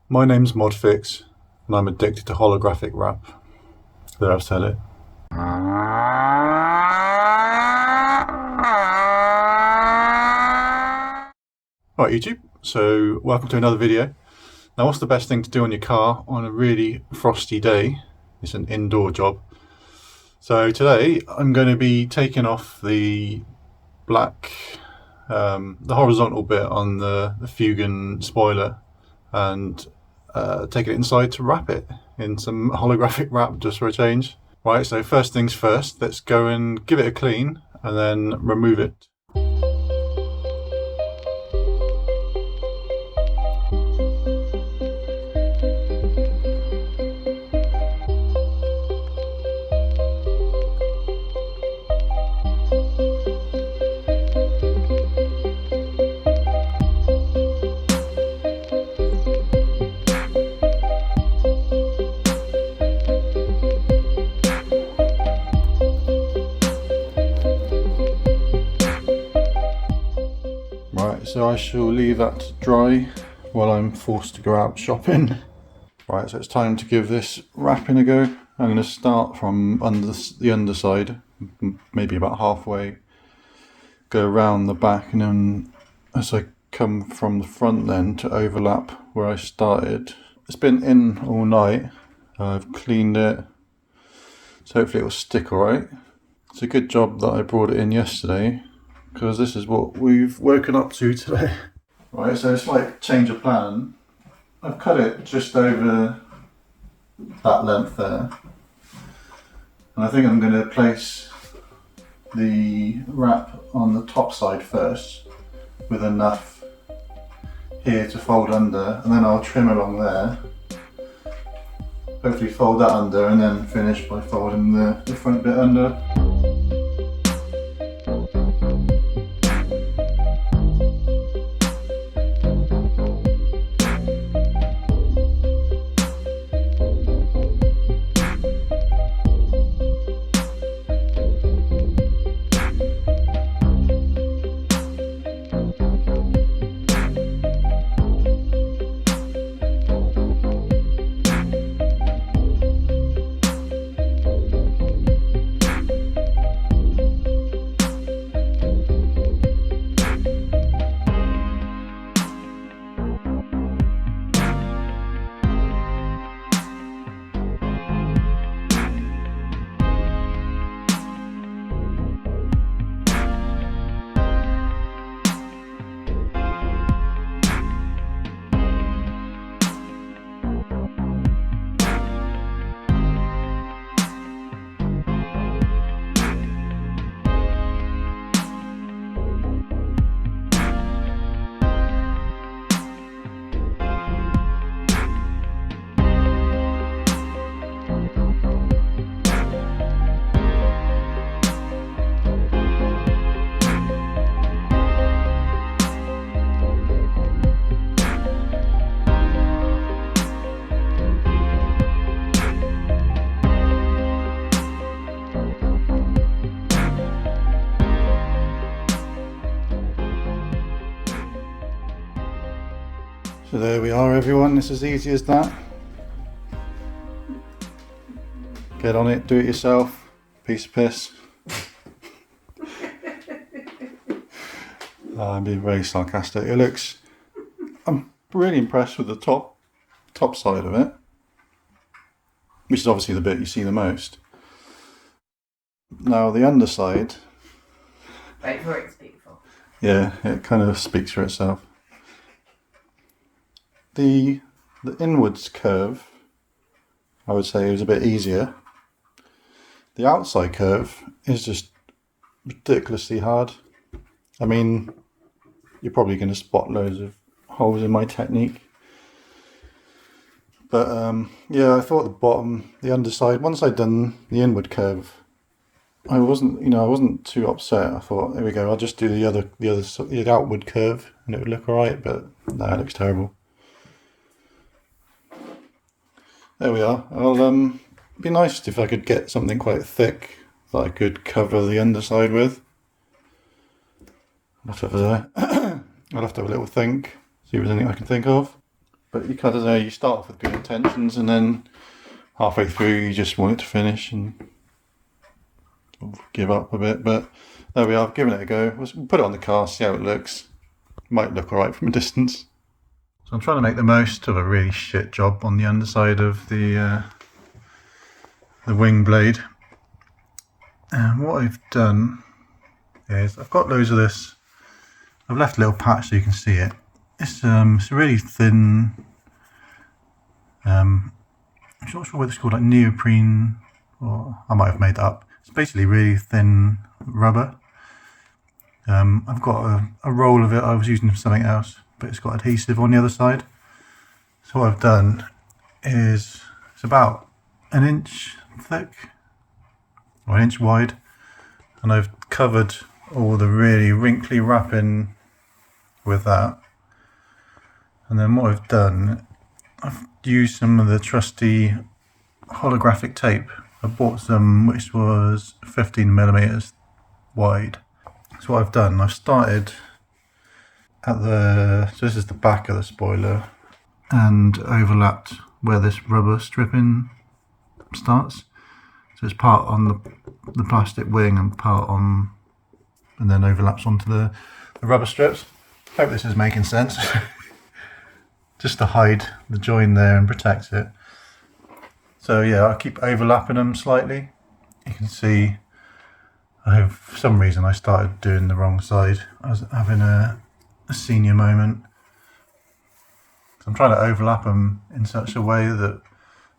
My name's Modfix, and I'm addicted to holographic wrap. There, I've said it. Alright YouTube, so welcome to another video. Now what's the best thing to do on your car on a really frosty day? It's an indoor job. So today I'm going to be taking off the black, the horizontal bit on the Fugan spoiler and taking it inside to wrap it in some holographic wrap just for a change. Right, so first things first, let's go and give it a clean and then remove it. Right, so I shall leave that to dry while I'm forced to go out shopping. Right, so it's time to give this wrapping a go. I'm going to start from the underside, maybe about halfway, go around the back, and then as I come from the front then to overlap where I started. It's been in all night, I've cleaned it, so hopefully it will stick alright. It's a good job that I brought it in yesterday, because this is what we've woken up to today. Right, so it's like change of plan. I've cut it just over that length there. And I think I'm going to place the wrap on the top side first with enough here to fold under, and then I'll trim along there. Hopefully fold that under and then finish by folding the front bit under. So there we are everyone, it's as easy as that. Get on it, do it yourself, piece of piss. I'm being very sarcastic. I'm really impressed with the top side of it, which is obviously the bit you see the most. Now the underside. Wait for it to speak for. Yeah, it kind of speaks for itself. The inwards curve, I would say, is a bit easier. The outside curve is just ridiculously hard. I mean, you're probably going to spot loads of holes in my technique. But yeah, I thought the underside, once I'd done the inward curve, I wasn't too upset. I thought, there we go, I'll just do the outward curve and it would look alright, but no, it looks terrible. There we are. It'd be nice if I could get something quite thick that I could cover the underside with. I'll have to have a little think, see if there's anything I can think of. But you kind of know, you start off with good intentions and then halfway through you just want it to finish and give up a bit. But there we are, I've given it a go. We'll put it on the car, see how it looks. Might look alright from a distance. So I'm trying to make the most of a really shit job on the underside of the wing blade. And what I've done is I've got loads of this. I've left a little patch so you can see it. It's a really thin. I'm not sure what it's called, like neoprene, or I might have made that up. It's basically really thin rubber. I've got a roll of it. I was using for something else, but it's got adhesive on the other side. So what I've done is it's about an inch thick or an inch wide, and I've covered all the really wrinkly wrapping with that. And then what I've done, I've used some of the trusty holographic tape. I bought some which was 15mm wide. So what I've done, I've started at so this is the back of the spoiler, and overlapped where this rubber stripping starts. So it's part on the plastic wing and part on, and then overlaps onto the rubber strips. Hope this is making sense. Just to hide the join there and protects it. So yeah, I keep overlapping them slightly. You can see for some reason I started doing the wrong side. I was having a senior moment. So I'm trying to overlap them in such a way that,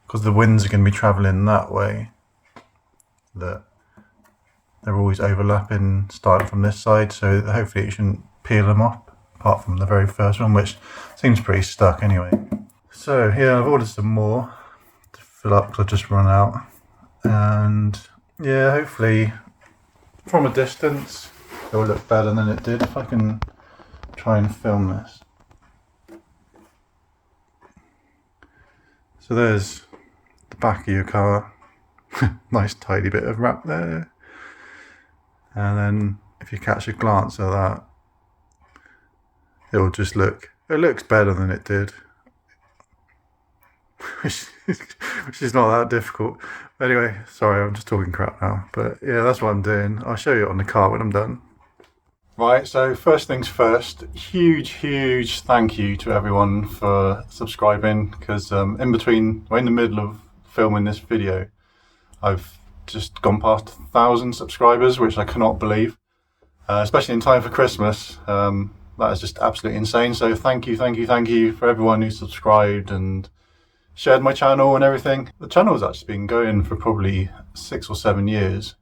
because the winds are going to be travelling that way, that they're always overlapping starting from this side, so that hopefully it shouldn't peel them off, apart from the very first one, which seems pretty stuck anyway. So yeah, I've ordered some more to fill up because I've just run out. And yeah, hopefully from a distance it will look better than it did. If I can try and film this. So there's the back of your car. Nice tidy bit of wrap there. And then if you catch a glance at that, it looks better than it did. Which is not that difficult. Anyway, sorry, I'm just talking crap now. But yeah, that's what I'm doing. I'll show you it on the car when I'm done. Right, so first things first, huge thank you to everyone for subscribing, because we're in the middle of filming this video. I've just gone past 1,000 subscribers, which I cannot believe, especially in time for Christmas. That is just absolutely insane. So thank you for everyone who subscribed and shared my channel and everything. The channel has actually been going for probably 6 or 7 years,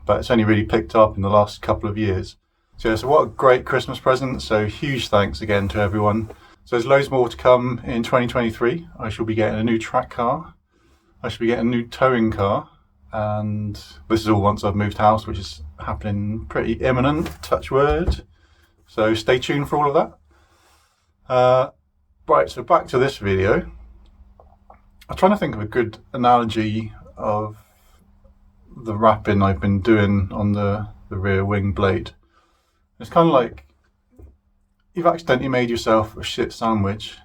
but it's only really picked up in the last couple of years. So yeah, so what a great Christmas present. So huge thanks again to everyone. So there's loads more to come in 2023. I shall be getting a new track car. I shall be getting a new towing car. And this is all once I've moved house, which is happening pretty imminent, touch wood. So stay tuned for all of that. Right, so back to this video. I'm trying to think of a good analogy of the wrapping I've been doing on the rear wing blade. It's kind of like you've accidentally made yourself a shit sandwich.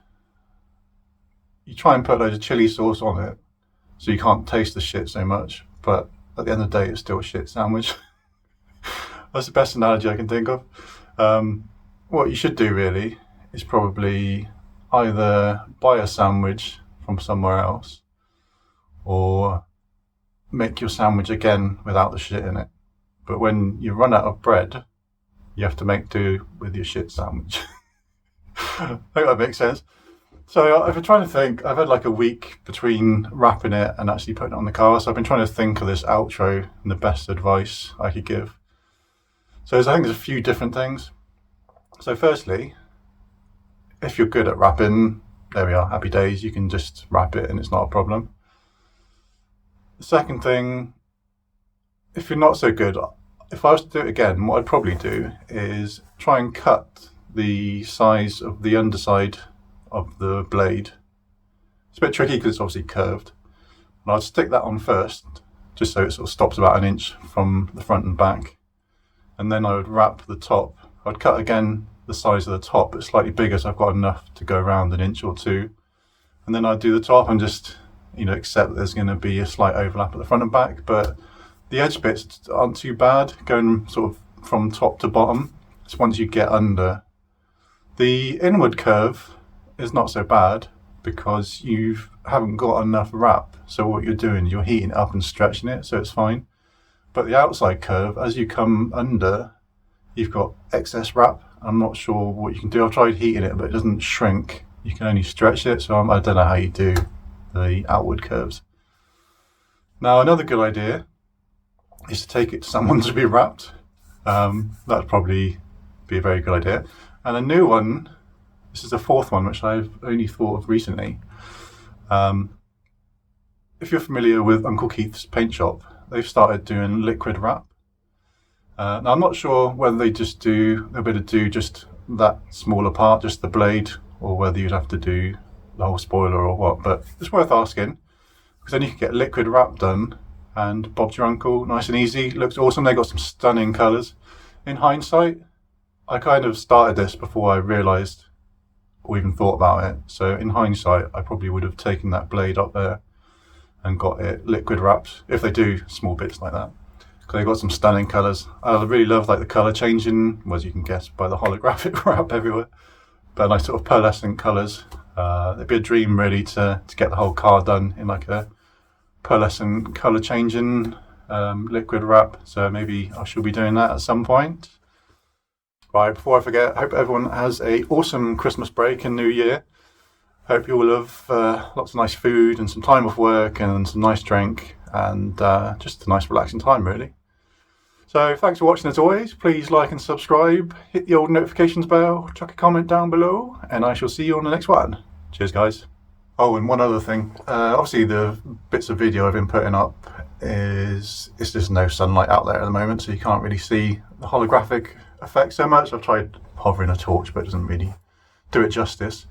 You try and put loads of chili sauce on it so you can't taste the shit so much, but at the end of the day it's still a shit sandwich. That's the best analogy I can think of. What you should do really is probably either buy a sandwich from somewhere else or make your sandwich again without the shit in it. But when you run out of bread, you have to make do with your shit sandwich. I hope that makes sense. So I've been trying to think, I've had like a week between wrapping it and actually putting it on the car, so I've been trying to think of this outro and the best advice I could give. So I think there's a few different things. So firstly, if you're good at wrapping, there we are, happy days, you can just wrap it and it's not a problem. The second thing, if you're not so good, if I was to do it again, what I'd probably do is try and cut the size of the underside of the blade. It's a bit tricky because it's obviously curved. And I'd stick that on first, just so it sort of stops about an inch from the front and back. And then I would wrap the top. I'd cut again the size of the top, but slightly bigger, so I've got enough to go around an inch or two. and then I do the top and just, you know, accept that there's going to be a slight overlap at the front and back, but the edge bits aren't too bad going sort of from top to bottom. It's once you get under. The inward curve is not so bad because you haven't got enough wrap. So what you're doing, you're heating it up and stretching it, so it's fine. But the outside curve, as you come under, you've got excess wrap. I'm not sure what you can do. I've tried heating it, but it doesn't shrink. You can only stretch it, so I don't know how you do the outward curves. Now, another good idea is to take it to someone to be wrapped. That'd probably be a very good idea. And a new one, this is the fourth one, which I've only thought of recently. If you're familiar with Uncle Keith's paint shop, they've started doing liquid wrap. Now I'm not sure whether they'll be able to do just that smaller part, just the blade, or whether you'd have to do the whole spoiler or what, but it's worth asking, because then you can get liquid wrap done and Bob's your uncle, nice and easy. Looks awesome. They got some stunning colours. In hindsight, I kind of started this before I realised or even thought about it. So in hindsight, I probably would have taken that blade up there and got it liquid wrapped, if they do small bits like that. Because they got some stunning colours. I really love like the colour changing, as you can guess by the holographic wrap everywhere. But nice sort of pearlescent colours. It'd be a dream really to get the whole car done in like a pearlescent colour changing liquid wrap. So maybe I shall be doing that at some point. Right, before I forget, I hope everyone has a awesome Christmas break and New Year. Hope you all have lots of nice food and some time off work and some nice drink and just a nice relaxing time really. So thanks for watching as always. Please like and subscribe, hit the old notifications bell, chuck a comment down below, and I shall see you on the next one. Cheers guys. Oh, and one other thing, obviously the bits of video I've been putting up it's just no sunlight out there at the moment, so you can't really see the holographic effect so much. I've tried hovering a torch, but it doesn't really do it justice.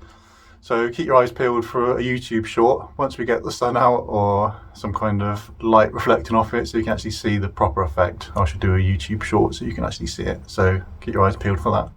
So keep your eyes peeled for a YouTube short once we get the sun out or some kind of light reflecting off it so you can actually see the proper effect. I should do a YouTube short so you can actually see it. So keep your eyes peeled for that.